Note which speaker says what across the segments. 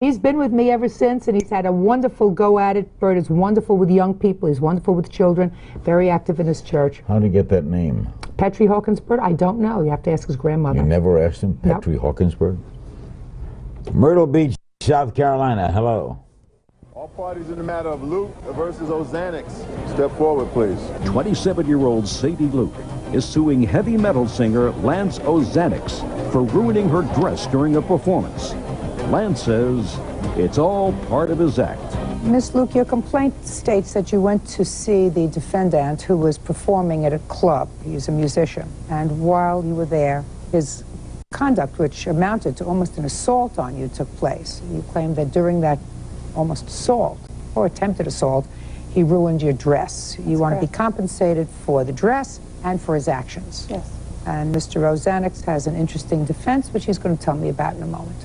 Speaker 1: He's been with me ever since, and he's had a wonderful go at it. Bert is wonderful with young people. He's wonderful with children, very active in his church.
Speaker 2: How did he get that name?
Speaker 1: Petrie Hawkinsburg? I don't know. You have to ask his grandmother.
Speaker 2: You never asked him? Petrie Hawkinsburg? Myrtle Beach, South Carolina. Hello.
Speaker 3: All parties in the matter of Luke versus Ozanix. Step forward, please.
Speaker 4: 27-year-old Sadie Luke is suing heavy metal singer Lance Ozanix for ruining her dress during a performance. Lance says it's all part of his act.
Speaker 5: Miss Luke, your complaint states that you went to see the defendant who was performing at a club. He's a musician. And while you were there, his conduct, which amounted to almost an assault on you, took place. You claim that during that almost assault, or attempted assault, he ruined your dress. You want to be compensated for the dress and for his actions.
Speaker 6: Yes.
Speaker 5: And Mr. Ozanix has an interesting defense, which he's going to tell me about in a moment.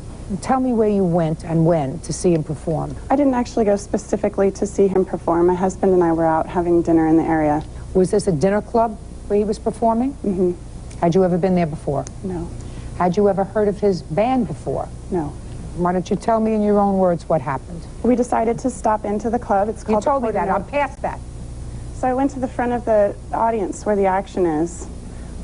Speaker 5: Tell me where you went and when to see him perform.
Speaker 6: I didn't actually go specifically to see him perform. My husband and I were out having dinner in the area.
Speaker 5: Was this a dinner club where he was performing?
Speaker 6: Mm-hmm.
Speaker 5: Had you ever been there before?
Speaker 6: No.
Speaker 5: Had you ever heard of his band before?
Speaker 6: No.
Speaker 5: Why don't you tell me in your own words what happened?
Speaker 6: We decided to stop into the club. It's called.
Speaker 5: You told me that. I'm past that.
Speaker 6: So I went to the front of the audience where the action is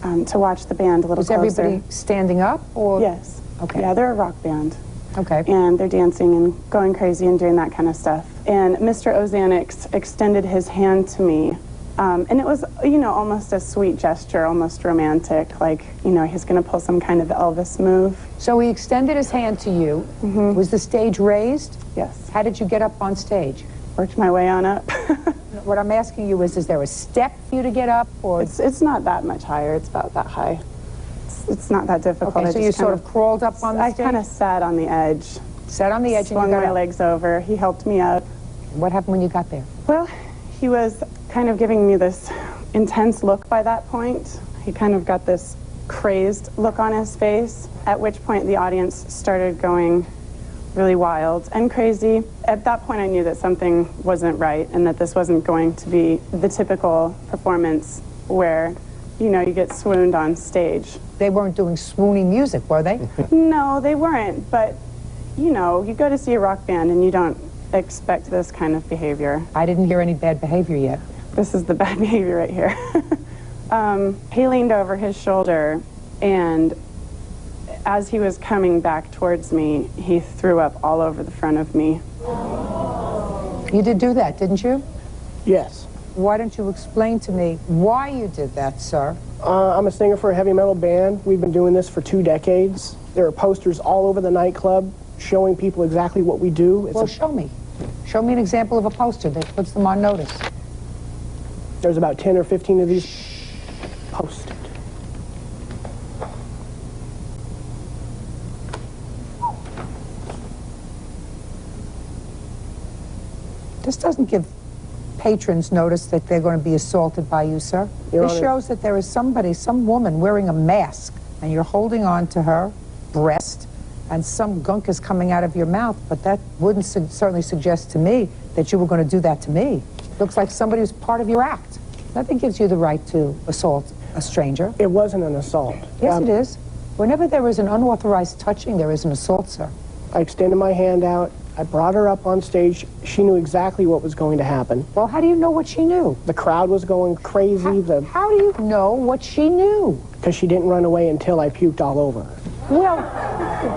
Speaker 6: to watch the band a little closer.
Speaker 5: Was everybody standing up? Or?
Speaker 6: Yes.
Speaker 5: Okay.
Speaker 6: Yeah, they're a rock band.
Speaker 5: Okay.
Speaker 6: And they're dancing and going crazy and doing that kind of stuff. And Mr. Ozanix extended his hand to me. And it was, you know, almost a sweet gesture, almost romantic. Like, you know, he's going to pull some kind of Elvis move.
Speaker 5: So he extended his hand to you. Mm-hmm. Was the stage raised?
Speaker 6: Yes.
Speaker 5: How did you get up on stage?
Speaker 6: Worked my way on up.
Speaker 5: What I'm asking you is there a step for you to get up? Or
Speaker 6: It's not that much higher. It's about that high. It's not that difficult.
Speaker 5: Okay, so you sort of crawled up on the stage?
Speaker 6: I kind of sat on the edge.
Speaker 5: Sat on the edge
Speaker 6: swung
Speaker 5: and you got
Speaker 6: my
Speaker 5: up.
Speaker 6: legs over. He helped me up.
Speaker 5: What happened when you got there?
Speaker 6: Well, he was kind of giving me this intense look by that point. He kind of got this crazed look on his face, at which point the audience started going really wild and crazy. At that point I knew that something wasn't right and that this wasn't going to be the typical performance where, you know, you get swooned on stage.
Speaker 5: They weren't doing swooning music, were they?
Speaker 6: No, they weren't, but, you know, you go to see a rock band and you don't expect this kind of behavior.
Speaker 5: I didn't hear any bad behavior yet.
Speaker 6: This is the bad behavior right here. He leaned over his shoulder, and as he was coming back towards me, he threw up all over the front of me.
Speaker 5: You did do that, didn't you?
Speaker 7: Yes.
Speaker 5: Why don't you explain to me why you did that, sir?
Speaker 7: I'm a singer for a heavy metal band. We've been doing this for 2 decades. There are posters all over the nightclub showing people exactly what we do.
Speaker 5: Well, show me. Show me an example of a poster that puts them on notice.
Speaker 7: There's about 10 or 15 of these posted.
Speaker 5: This doesn't give patrons notice that they're going to be assaulted by you, sir. This shows that there is somebody, some woman wearing a mask, and you're holding on to her breast, and some gunk is coming out of your mouth, but that wouldn't certainly suggest to me that you were going to do that to me. Looks like somebody who's part of your act. Nothing gives you the right to assault a stranger.
Speaker 7: It wasn't an assault.
Speaker 5: Yes, it is. Whenever there is an unauthorized touching, there is an assault, sir.
Speaker 7: I extended my hand out. I brought her up on stage. She knew exactly what was going to happen.
Speaker 5: Well, how do you know what she knew?
Speaker 7: The crowd was going crazy.
Speaker 5: How do you know what she knew?
Speaker 7: Because she didn't run away until I puked all over her.
Speaker 5: Well,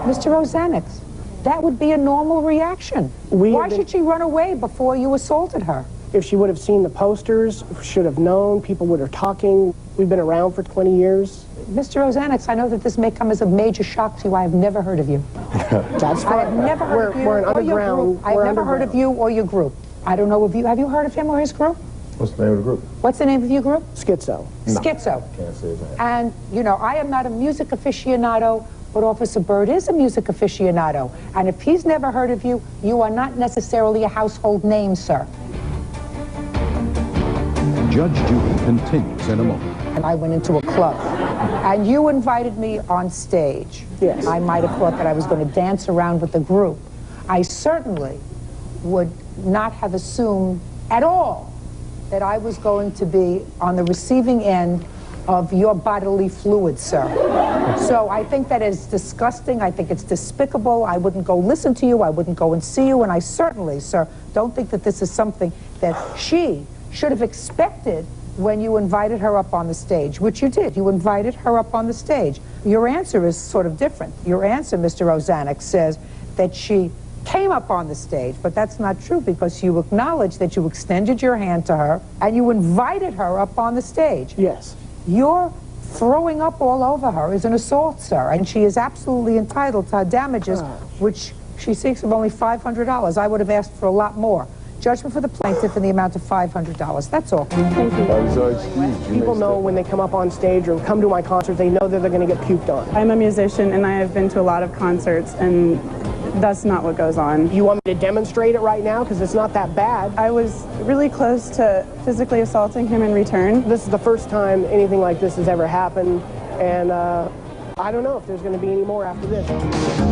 Speaker 5: Mr. Ozanix, that would be a normal reaction. Why should she run away before you assaulted her?
Speaker 7: If she would have seen the posters, should have known, people would have talking. We've been around for 20 years.
Speaker 5: Mr. Ozanix, I know that this may come as a major shock to you. I have never heard of you.
Speaker 7: That's fine.
Speaker 5: I have never heard of you
Speaker 7: we're an
Speaker 5: or your
Speaker 7: underground.
Speaker 5: group. I have never heard of you or your group. I don't know of you. Have you heard of him or his group?
Speaker 2: What's the name of the group?
Speaker 5: What's the name of your group?
Speaker 7: Skitzo.
Speaker 2: No,
Speaker 5: Skitzo.
Speaker 2: Can't say that.
Speaker 5: And, you know, I am not a music aficionado, but Officer Byrd is a music aficionado. And if he's never heard of you, you are not necessarily a household name, sir.
Speaker 4: Judge Judy continues in a moment.
Speaker 5: And I went into a club, and you invited me on stage.
Speaker 7: Yes.
Speaker 5: I might have thought that I was going to dance around with the group. I certainly would not have assumed at all that I was going to be on the receiving end of your bodily fluids, sir. So I think that is disgusting. I think it's despicable. I wouldn't go listen to you. I wouldn't go and see you. And I certainly, sir, don't think that this is something that she should have expected when you invited her up on the stage, which you did. You invited her up on the stage. Your answer is sort of different. Your answer, Mr. Ozanix, says that she came up on the stage, but that's not true because you acknowledged that you extended your hand to her and you invited her up on the stage.
Speaker 7: Yes.
Speaker 5: Your throwing up all over her is an assault, sir, and she is absolutely entitled to damages, which she seeks of only $500. I would have asked for a lot more. Judgment for the plaintiff in the amount of $500. That's all.
Speaker 6: Thank you.
Speaker 3: So excused. You
Speaker 7: People
Speaker 3: may
Speaker 7: know
Speaker 3: step
Speaker 7: when they come up on stage or come to my concert, they know that they're going to get puked on.
Speaker 6: I'm a musician and I have been to a lot of concerts, and that's not what goes on.
Speaker 7: You want me to demonstrate it right now? Because it's not that bad.
Speaker 6: I was really close to physically assaulting him in return.
Speaker 7: This is the first time anything like this has ever happened, and I don't know if there's going to be any more after this.